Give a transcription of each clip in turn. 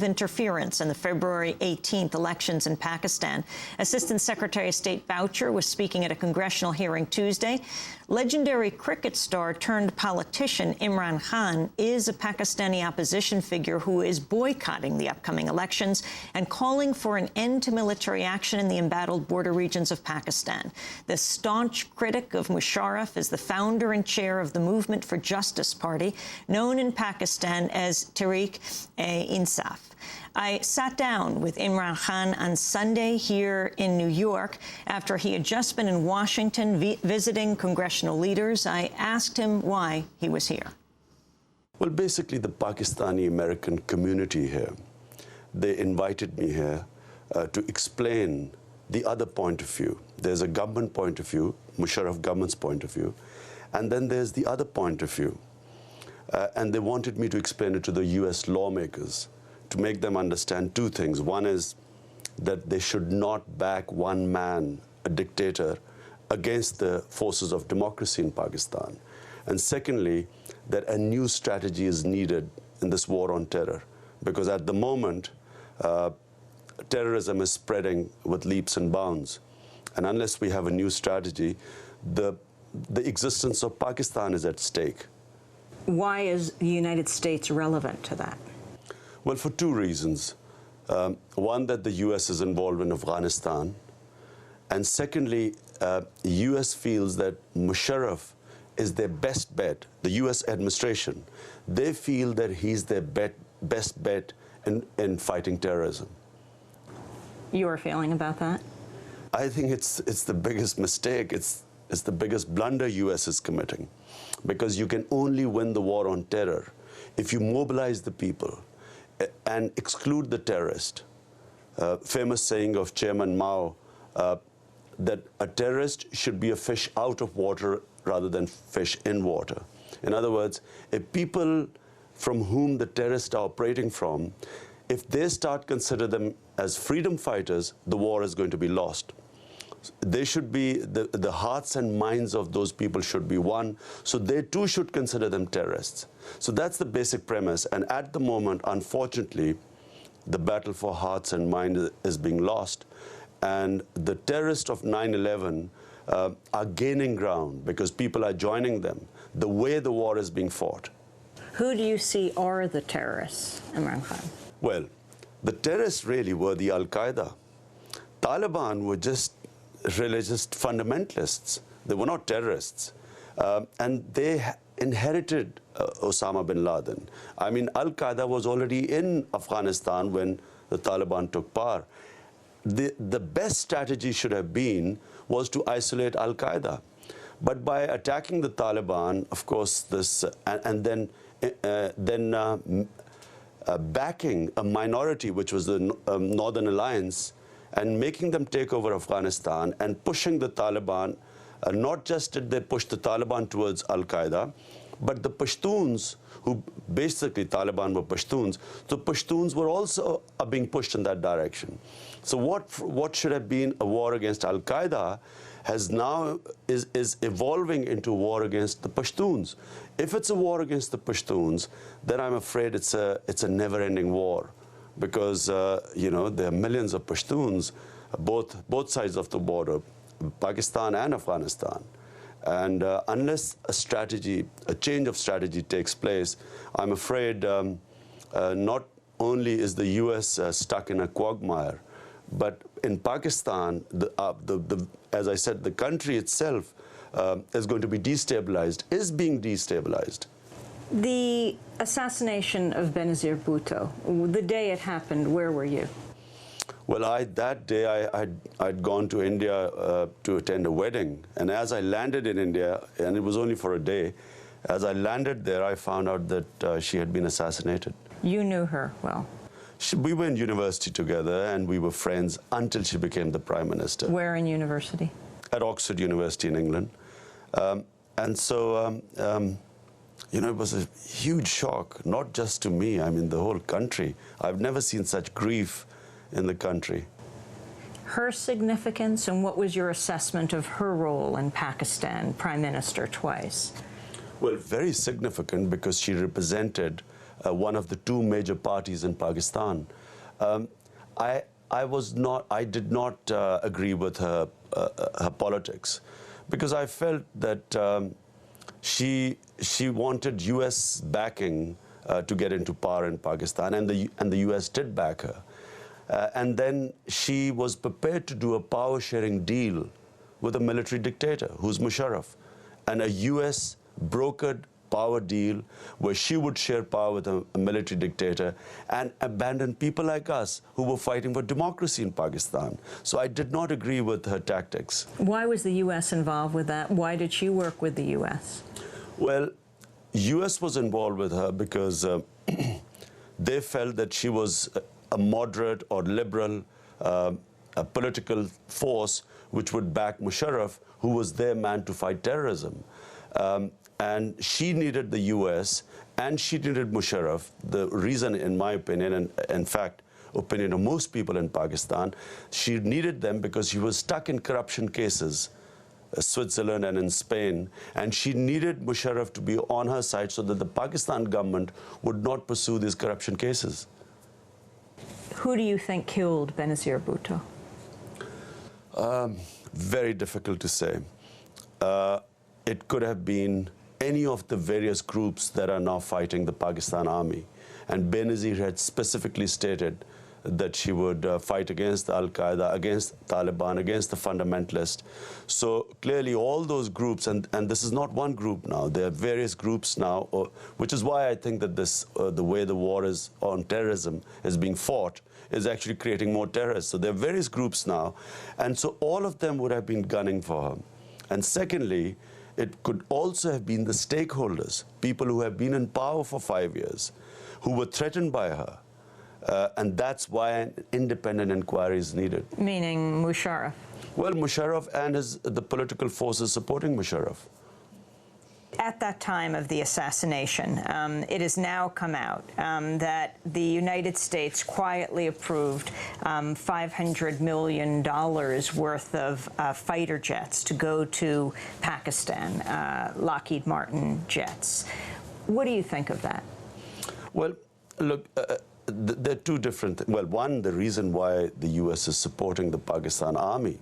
interference in the February 18th elections in Pakistan. Assistant Secretary of State Boucher was speaking at a congressional hearing Tuesday. Legendary cricket star turned politician Imran Khan is a Pakistani opposition figure who is boycotting the upcoming elections and calling for an end to military action in the embattled border regions of Pakistan. The staunch critic of Musharraf is the founder and chair of the Movement for Justice Party, known in Pakistan as Tehreek-e-Insaf. I sat down with Imran Khan on Sunday here in New York after he had just been in Washington visiting congressional leaders. I asked him why he was here. Well, basically, the Pakistani-American community here, they invited me here to explain the other point of view. There's a government point of view, Musharraf government's point of view, and then there's the other point of view. And they wanted me to explain it to the U.S. lawmakers, to make them understand two things. One is that they should not back one man, a dictator, against the forces of democracy in Pakistan. And secondly, that a new strategy is needed in this war on terror. Because at the moment, terrorism is spreading with leaps and bounds. And unless we have a new strategy, the existence of Pakistan is at stake. Why is the United States relevant to that? Well, for two reasons. One, that the U.S. is involved in Afghanistan. And secondly, U.S. feels that Musharraf is their best bet, the U.S. administration. They feel that he's their best bet in fighting terrorism. Your feeling about that? I think it's the biggest mistake. It's the biggest blunder U.S. is committing. Because you can only win the war on terror if you mobilize the people and exclude the terrorist. Famous saying of Chairman Mao, that a terrorist should be a fish out of water rather than fish in water. In other words, if people from whom the terrorists are operating from, if they start consider them as freedom fighters, the war is going to be lost. They should be, the hearts and minds of those people should be one, so they too should consider them terrorists. So that's the basic premise, and at the moment, unfortunately, the battle for hearts and minds is being lost, and the terrorists of 9/11 are gaining ground because people are joining them, the way the war is being fought. Who do you see are the terrorists, Imran Khan? Well, the terrorists really were the Al-Qaeda. Taliban were just religious fundamentalists. They were not terrorists. And they inherited Osama bin Laden. I mean, Al-Qaeda was already in Afghanistan when the Taliban took power. The best strategy should have been was to isolate Al-Qaeda. But by attacking the Taliban, of course, this and then backing a minority, which was the Northern Alliance, and making them take over Afghanistan and pushing the Taliban, not just did they push the Taliban towards Al-Qaeda, but the Pashtuns, who basically Taliban were Pashtuns, so Pashtuns were also being pushed in that direction. So what should have been a war against Al-Qaeda has now is evolving into a war against the Pashtuns. If it's a war against the Pashtuns, then I'm afraid it's a never-ending war. Because, you know, there are millions of Pashtuns, both sides of the border, Pakistan and Afghanistan. And unless a change of strategy takes place, I'm afraid not only is the U.S. Stuck in a quagmire, but in Pakistan, as I said, the country itself is going to be destabilized, is being destabilized. The assassination of Benazir Bhutto, the day it happened, where were you? Well, that day I'd gone to India to attend a wedding. And as I landed in India, and it was only for a day, as I landed there, I found out that she had been assassinated. You knew her well? We were in university together, and we were friends until she became the Prime Minister. Where in university? At Oxford University in England. And so, you know, it was a huge shock, not just to me, I mean, the whole country. I've never seen such grief in the country. Her significance, and what was your assessment of her role in Pakistan, Prime Minister twice? Well, very significant because she represented one of the two major parties in Pakistan. I did not agree with her politics, because I felt that she wanted U.S. backing to get into power in Pakistan, and the U.S. did back her. And then she was prepared to do a power-sharing deal with a military dictator, who's Musharraf, and a U.S. brokered power deal where she would share power with a military dictator and abandon people like us who were fighting for democracy in Pakistan. So I did not agree with her tactics. Why was the U.S. involved with that? Why did she work with the U.S.? Well, U.S. was involved with her because they felt that she was a moderate or liberal a political force which would back Musharraf, who was their man to fight terrorism. And she needed the U.S. and she needed Musharraf. The reason, in my opinion, and in fact, opinion of most people in Pakistan, she needed them because she was stuck in corruption cases, Switzerland and in Spain, and she needed Musharraf to be on her side so that the Pakistan government would not pursue these corruption cases. Who do you think killed Benazir Bhutto? Very difficult to say. It could have been any of the various groups that are now fighting the Pakistan army. And Benazir had specifically stated that she would fight against Al-Qaeda, against Taliban, against the fundamentalists. So clearly all those groups, and this is not one group now, there are various groups now, which is why I think that this, the way the war is on terrorism is being fought, is actually creating more terrorists. So there are various groups now, and so all of them would have been gunning for her. And secondly, it could also have been the stakeholders, people who have been in power for 5 years, who were threatened by her. And that's why an independent inquiry is needed. Meaning Musharraf? Well, Musharraf and the political forces supporting Musharraf. At that time of the assassination, it has now come out that the United States quietly approved $500 million worth of fighter jets to go to Pakistan, Lockheed Martin jets. What do you think of that? Well, look, there are two different, well, one, the reason why the U.S. is supporting the Pakistan army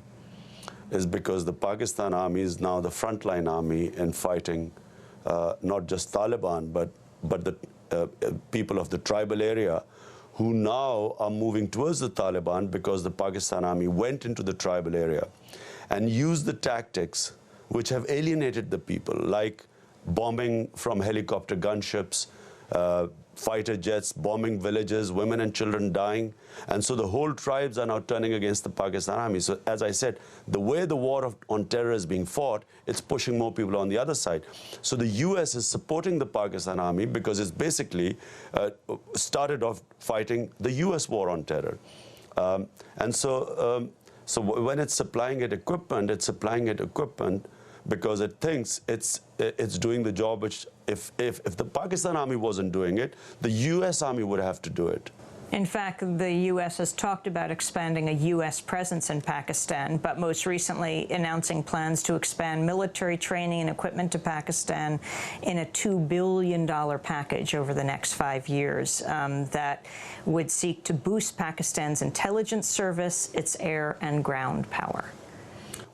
is because the Pakistan army is now the frontline army in fighting not just Taliban, but the people of the tribal area who now are moving towards the Taliban because the Pakistan army went into the tribal area and used the tactics which have alienated the people, like bombing from helicopter gunships, fighter jets, bombing villages, women and children dying. And so the whole tribes are now turning against the Pakistan army. So as I said, the way the war on terror is being fought, it's pushing more people on the other side. So the U.S. is supporting the Pakistan army because it's basically started off fighting the U.S. war on terror. And so when it's supplying it equipment, because it thinks it's doing the job which, if the Pakistan army wasn't doing it, the U.S. army would have to do it. In fact, the U.S. has talked about expanding a U.S. presence in Pakistan, but most recently announcing plans to expand military training and equipment to Pakistan in a $2 billion package over the next 5 years that would seek to boost Pakistan's intelligence service, its air and ground power.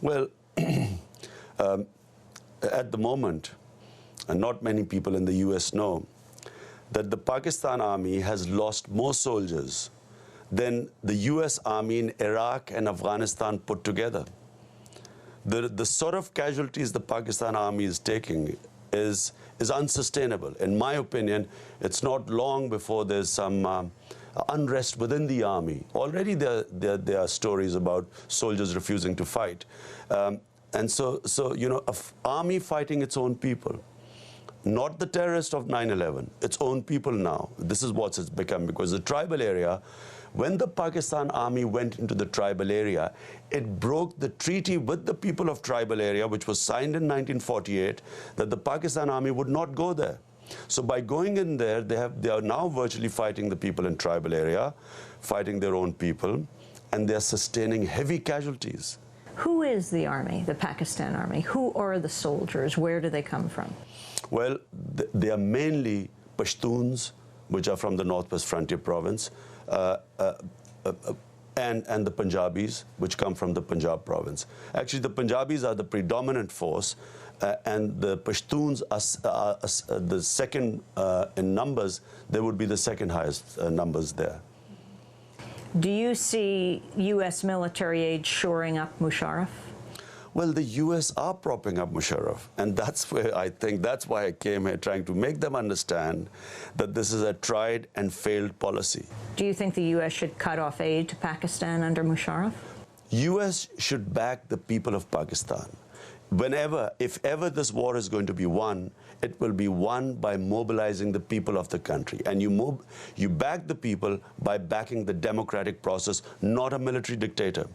Well, at the moment, and not many people in the U.S. know, that the Pakistan army has lost more soldiers than the U.S. army in Iraq and Afghanistan put together. The sort of casualties the Pakistan army is taking is unsustainable. In my opinion, it's not long before there's some unrest within the army. Already there are stories about soldiers refusing to fight. And so you know, an army fighting its own people, not the terrorists of 9/11, its own people now. This is what it's become, because the tribal area, when the Pakistan army went into the tribal area, it broke the treaty with the people of tribal area, which was signed in 1948, that the Pakistan army would not go there. So by going in there, they are now virtually fighting the people in tribal area, fighting their own people, and they're sustaining heavy casualties. Who is the army, the Pakistan army? Who are the soldiers? Where do they come from? Well, they are mainly Pashtuns which are from the Northwest Frontier Province, and the Punjabis, which come from the Punjab province. Actually, the Punjabis are the predominant force, and the Pashtuns are the second in numbers. They would be the second highest numbers there. Do you see U.S. military aid shoring up Musharraf? Well, the U.S. are propping up Musharraf, and that's where I think that's why I came here, trying to make them understand that this is a tried and failed policy. Do you think the U.S. should cut off aid to Pakistan under Musharraf? U.S. should back the people of Pakistan. Whenever, if ever this war is going to be won, it will be won by mobilizing the people of the country. And you back the people by backing the democratic process, not a military dictator.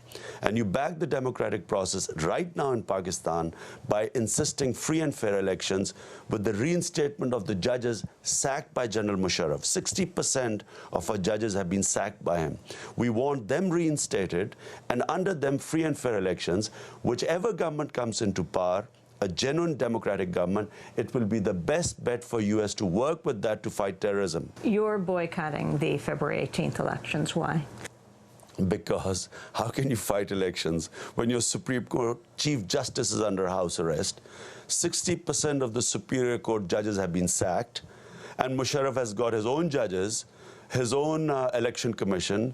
And you back the democratic process right now in Pakistan by insisting free and fair elections with the reinstatement of the judges sacked by General Musharraf. 60% of our judges have been sacked by him. We want them reinstated, and under them free and fair elections. Whichever government comes into power, a genuine democratic government, it will be the best bet for U.S. to work with that to fight terrorism. You're boycotting the February 18th elections. Why? Because how can you fight elections when your Supreme Court Chief Justice is under house arrest? 60% of the Superior Court judges have been sacked, and Musharraf has got his own judges, his own election commission,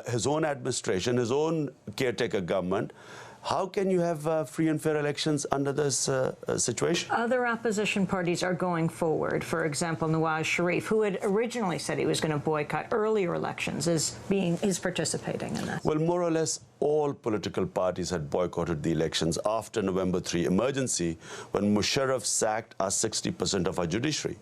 his own administration, his own caretaker government. How can you have free and fair elections under this situation? Other opposition parties are going forward. For example, Nawaz Sharif, who had originally said he was going to boycott earlier elections, is participating in this. Well, more or less all political parties had boycotted the elections after November 3 emergency, when Musharraf sacked our 60% of our judiciary.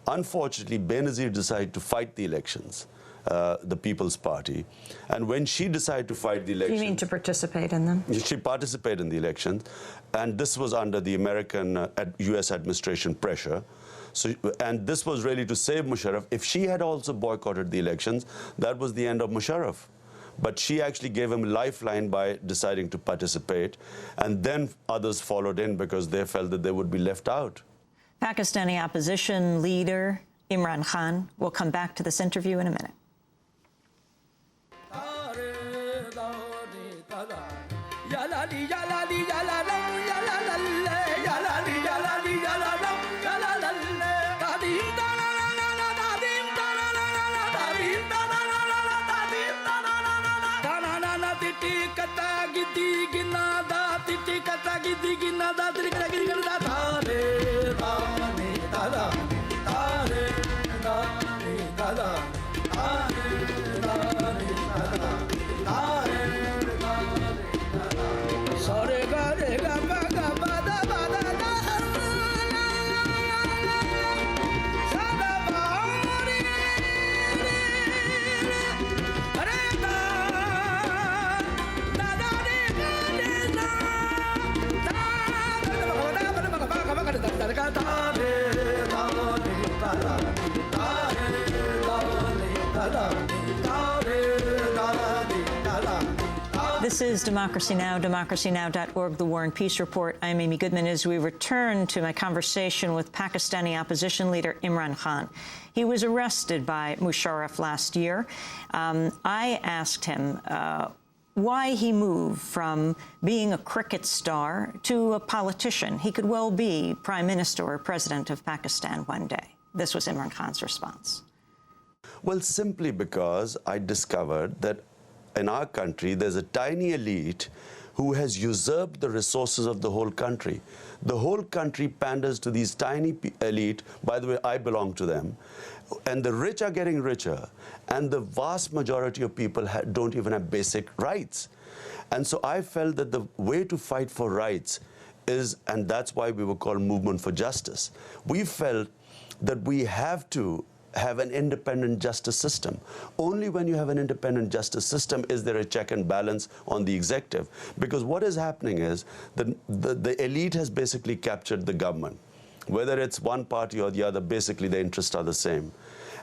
Unfortunately, Benazir decided to fight the elections. The People's Party, and when she decided to fight the elections... You mean to participate in them? She participated in the elections, and this was under the American U.S. administration pressure. So, and this was really to save Musharraf. If she had also boycotted the elections, that was the end of Musharraf. But she actually gave him a lifeline by deciding to participate, and then others followed in because they felt that they would be left out. Pakistani opposition leader Imran Khan will come back to this interview in a minute. This is Democracy Now!, democracynow.org, The War and Peace Report. I'm Amy Goodman. As we return to my conversation with Pakistani opposition leader Imran Khan. He was arrested by Musharraf last year. I asked him why he moved from being a cricket star to a politician. He could well be Prime Minister or President of Pakistan one day. This was Imran Khan's response. Well, simply because I discovered that in our country, there's a tiny elite who has usurped the resources of the whole country. The whole country panders to these tiny elite. By the way, I belong to them. And the rich are getting richer, and the vast majority of people don't even have basic rights. And so I felt that the way to fight for rights is, and that's why we were called Movement for Justice. We felt that we have to have an independent justice system. Only when you have an independent justice system is there a check and balance on the executive. Because what is happening is that the elite has basically captured the government. Whether it's one party or the other, basically the interests are the same.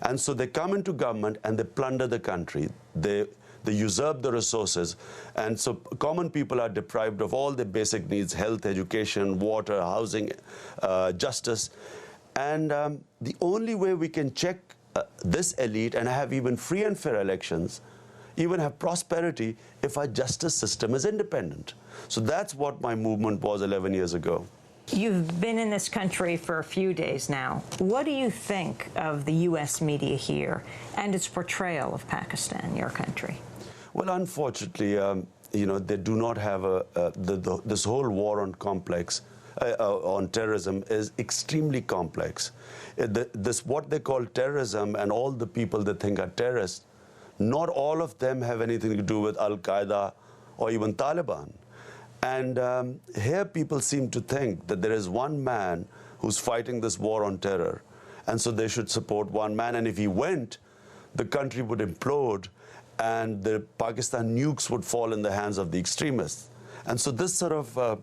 And so they come into government and they plunder the country. They usurp the resources. And so common people are deprived of all their basic needs: health, education, water, housing, justice. And the only way we can check this elite and have even free and fair elections, even have prosperity if our justice system is independent. So that's what my movement was 11 years ago. You've been in this country for a few days now. What do you think of the U.S. media here and its portrayal of Pakistan, your country? Well, unfortunately, they do not have this whole war on on terrorism is extremely complex. This what they call terrorism and all the people they think are terrorists, not all of them have anything to do with Al-Qaeda or even Taliban. And here people seem to think that there is one man who's fighting this war on terror, and so they should support one man, and if he went, the country would implode and the Pakistan nukes would fall in the hands of the extremists. And so this sort of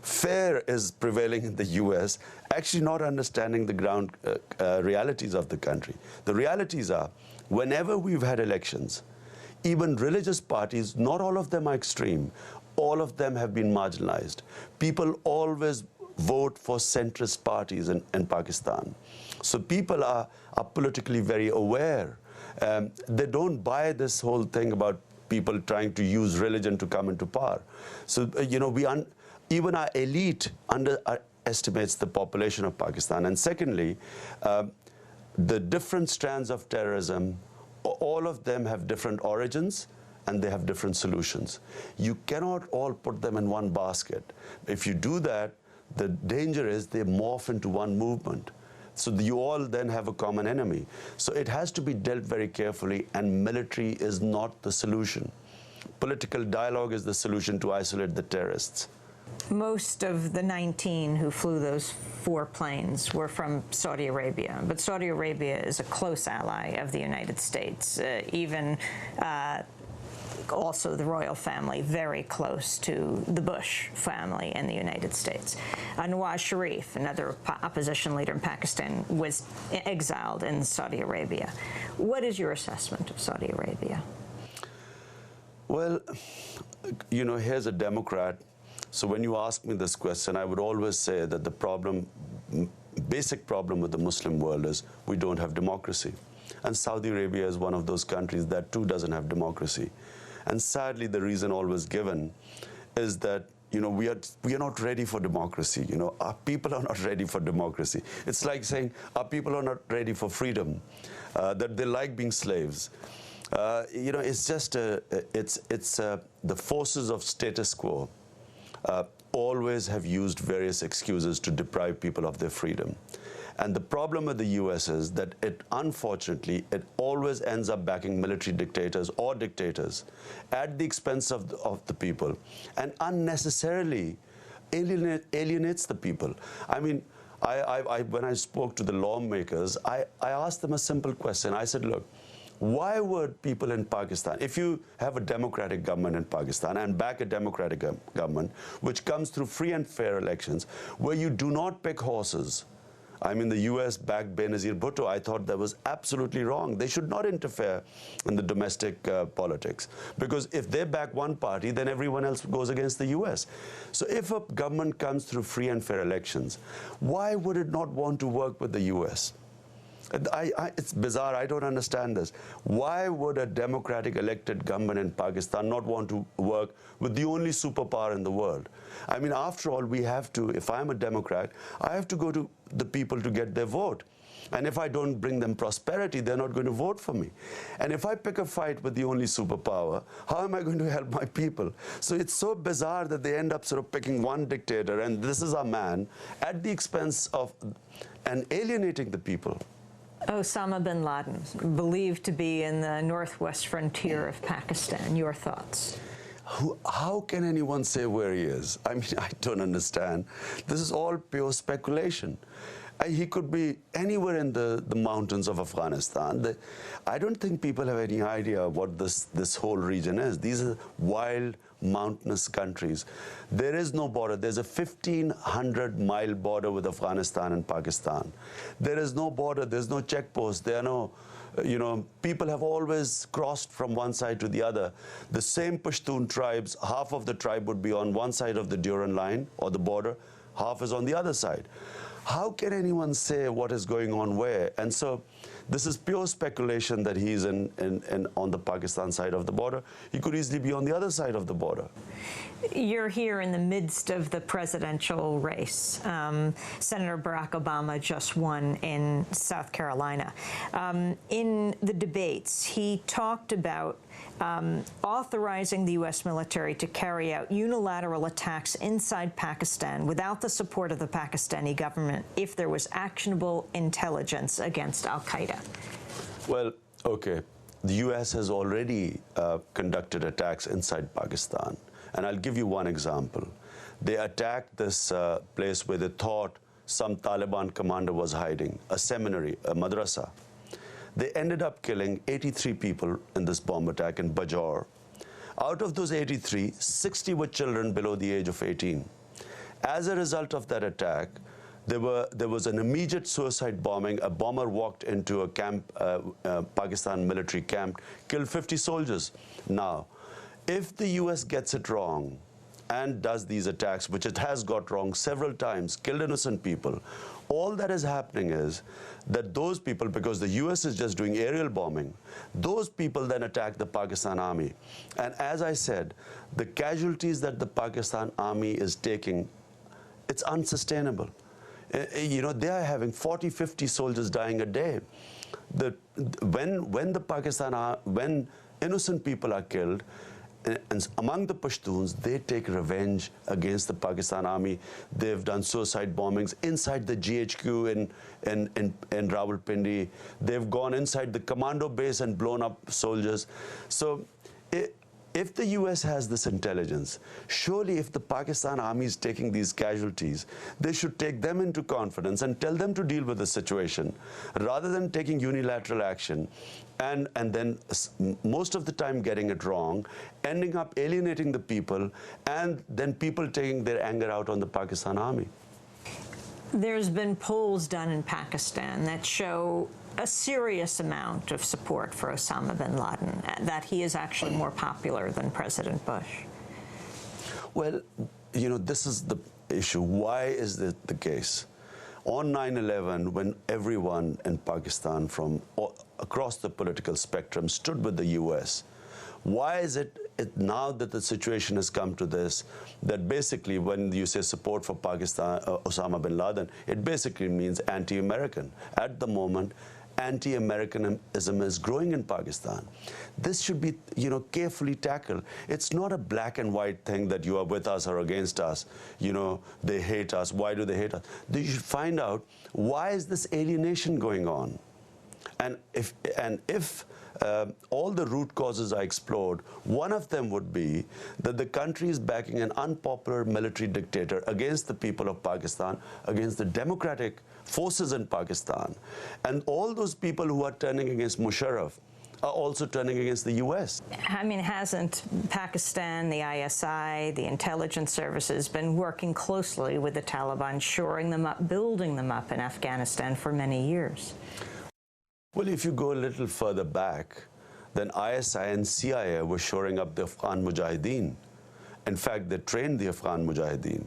fear is prevailing in the US, actually not understanding the ground realities of the country. The realities are, whenever we've had elections, even religious parties, not all of them are extreme, all of them have been marginalized. People always vote for centrist parties in Pakistan. So people are politically very aware. They don't buy this whole thing about people trying to use religion to come into power. So, even our elite underestimates the population of Pakistan. And secondly, the different strands of terrorism, all of them have different origins and they have different solutions. You cannot all put them in one basket. If you do that, the danger is they morph into one movement. So you all then have a common enemy. So it has to be dealt very carefully, and military is not the solution. Political dialogue is the solution to isolate the terrorists. Most of the 19 who flew those 4 planes were from Saudi Arabia, but Saudi Arabia is a close ally of the United States, also the royal family, very close to the Bush family in the United States. Nawaz Sharif, another opposition leader in Pakistan, was exiled in Saudi Arabia. What is your assessment of Saudi Arabia? Well, here's a Democrat. So when you ask me this question, I would always say that the basic problem with the Muslim world is we don't have democracy. And Saudi Arabia is one of those countries that too doesn't have democracy. And sadly, the reason always given is that we are not ready for democracy. Our people are not ready for democracy. It's like saying our people are not ready for freedom, that they like being slaves. It's just the forces of status quo always have used various excuses to deprive people of their freedom. And the problem with the US is that unfortunately, it always ends up backing military dictators or dictators at the expense of the people, and unnecessarily alienates the people. I mean, when I spoke to the lawmakers, I asked them a simple question. I said, look, why would people in Pakistan, if you have a democratic government in Pakistan and back a democratic government, which comes through free and fair elections, where you do not pick horses. I mean, the US backed Benazir Bhutto. I thought that was absolutely wrong. They should not interfere in the domestic politics, because if they back one party, then everyone else goes against the US. So if a government comes through free and fair elections, why would it not want to work with the US? It's bizarre. I don't understand this. Why would a democratic elected government in Pakistan not want to work with the only superpower in the world? I mean, after all, we have to, if I'm a Democrat, I have to go to the people to get their vote. And if I don't bring them prosperity, they're not going to vote for me. And if I pick a fight with the only superpower, how am I going to help my people? So it's so bizarre that they end up sort of picking one dictator, and this is our man, at the expense of and alienating the people. Osama bin Laden, believed to be in the northwest frontier of Pakistan. Your thoughts? How can anyone say where he is? I mean, I don't understand. This is all pure speculation. He could be anywhere in the mountains of Afghanistan. I don't think people have any idea what this whole region is. These are wild, mountainous countries. There is no border. There's a 1,500-mile border with Afghanistan and Pakistan. There is no border. There's no checkpost. There are no, people have always crossed from one side to the other. The same Pashtun tribes, half of the tribe would be on one side of the Durand line or the border, half is on the other side. How can anyone say what is going on where? And so This is pure speculation that he's on the Pakistan side of the border. He could easily be on the other side of the border. You're here in the midst of the presidential race. Senator Barack Obama just won in South Carolina. In the debates, he talked about authorizing the U.S. military to carry out unilateral attacks inside Pakistan without the support of the Pakistani government if there was actionable intelligence against al-Qaeda. Well, okay. The U.S. has already conducted attacks inside Pakistan. And I'll give you one example. They attacked this place where they thought some Taliban commander was hiding, a seminary, a madrasa. They ended up killing 83 people in this bomb attack in Bajaur. Out of those 83, 60 were children below the age of 18. As a result of that attack, there was an immediate suicide bombing. A bomber walked into a camp, Pakistan military camp, killed 50 soldiers. Now, if the U.S. gets it wrong and does these attacks, which it has got wrong several times, killed innocent people, all that is happening is that those people, because the U.S. is just doing aerial bombing, those people then attack the Pakistan army. And as I said, the casualties that the Pakistan army is taking, it's unsustainable. You know, they are having 40, 50 soldiers dying a day. When innocent people are killed, and among the Pashtuns, they take revenge against the Pakistan army. They've done suicide bombings inside the GHQ in Rawalpindi. They've gone inside the commando base and blown up soldiers. So if the U.S. has this intelligence, surely if the Pakistan army is taking these casualties, they should take them into confidence and tell them to deal with the situation, rather than taking unilateral action and then most of the time getting it wrong, ending up alienating the people, and then people taking their anger out on the Pakistan army. There's been polls done in Pakistan that show a serious amount of support for Osama bin Laden, that he is actually more popular than President Bush. Well, you know, this is the issue. Why is this the case? On 9/11, when everyone in Pakistan from across the political spectrum stood with the U.S., why is it now that the situation has come to this, that basically when you say support for Pakistan, Osama bin Laden, it basically means anti-American. At the moment, anti-Americanism is growing in Pakistan. This should be, you know, carefully tackled. It's not a black and white thing that you are with us or against us. You know, they hate us. Why do they hate us? You should find out, why is this alienation going on? And if all the root causes are explored, one of them would be that the country is backing an unpopular military dictator against the people of Pakistan, against the democratic forces in Pakistan. And all those people who are turning against Musharraf are also turning against the U.S. I mean, hasn't Pakistan, the ISI, the intelligence services been working closely with the Taliban, shoring them up, building them up in Afghanistan for many years? Well, if you go a little further back, then ISI and CIA were shoring up the Afghan Mujahideen. In fact, they trained the Afghan Mujahideen.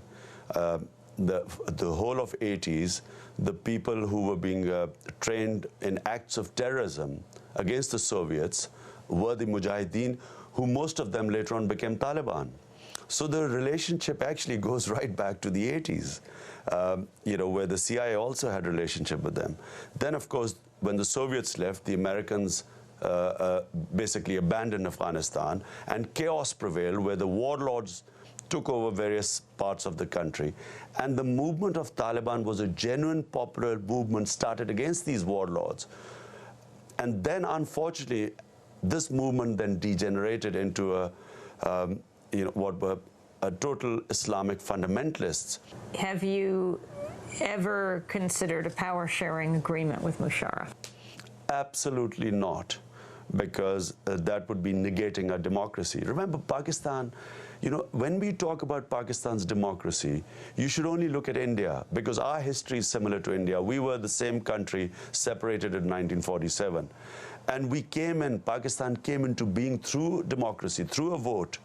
The whole of 80s, the people who were being trained in acts of terrorism against the Soviets were the Mujahideen, who most of them later on became Taliban. So the relationship actually goes right back to the 80s, you know, where the CIA also had a relationship with them. Then, of course, when the Soviets left, the Americans basically abandoned Afghanistan, and chaos prevailed, where the warlords took over various parts of the country. And the movement of Taliban was a genuine popular movement started against these warlords. And then, unfortunately, this movement then degenerated into a, you know, what were total Islamic fundamentalists. Have you ever considered a power-sharing agreement with Musharraf? Absolutely not, because that would be negating our democracy. Remember, Pakistan, you know, when we talk about Pakistan's democracy, you should only look at India, because our history is similar to India. We were the same country, separated in 1947. And we came in, Pakistan came into being through democracy, through a vote.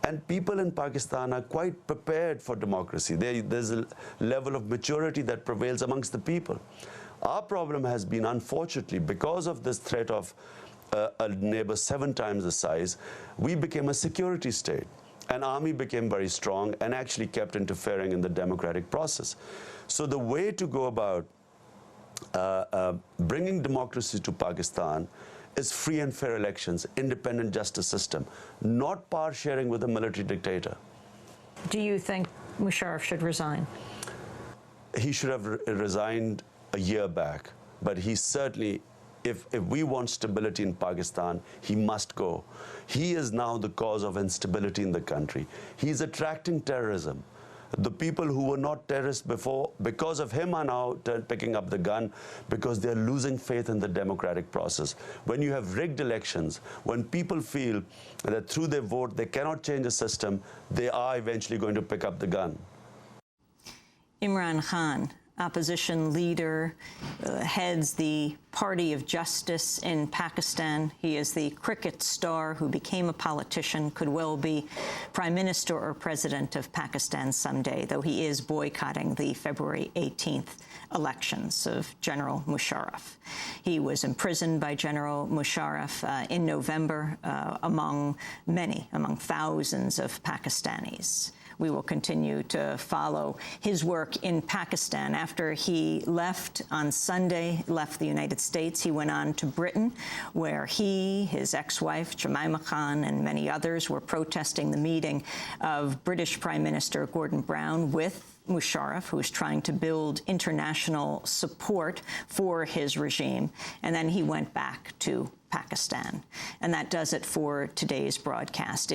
And people in Pakistan are quite prepared for democracy. There's a level of maturity that prevails amongst the people. Our problem has been, unfortunately, because of this threat of a neighbor 7 times the size, we became a security state. An army became very strong and actually kept interfering in the democratic process. So the way to go about bringing democracy to Pakistan is free and fair elections, independent justice system, not power sharing with a military dictator. Do you think Musharraf should resign? He should have resigned a year back, but he certainly, if we want stability in Pakistan, he must go. He is now the cause of instability in the country. He's attracting terrorism. The people who were not terrorists before, because of him, are now picking up the gun because they're losing faith in the democratic process. When you have rigged elections, when people feel that through their vote they cannot change the system, they are eventually going to pick up the gun. Imran Khan, opposition leader, heads the Party of Justice in Pakistan. He is the cricket star who became a politician, could well be prime minister or president of Pakistan someday, though he is boycotting the February 18th elections of General Musharraf. He was imprisoned by General Musharraf in November, among thousands of Pakistanis. We will continue to follow his work in Pakistan. After he left on Sunday, left the United States, he went on to Britain, where he, his ex-wife, Imran Khan, and many others were protesting the meeting of British Prime Minister Gordon Brown with Musharraf, who is trying to build international support for his regime. And then he went back to Pakistan. And that does it for today's broadcast.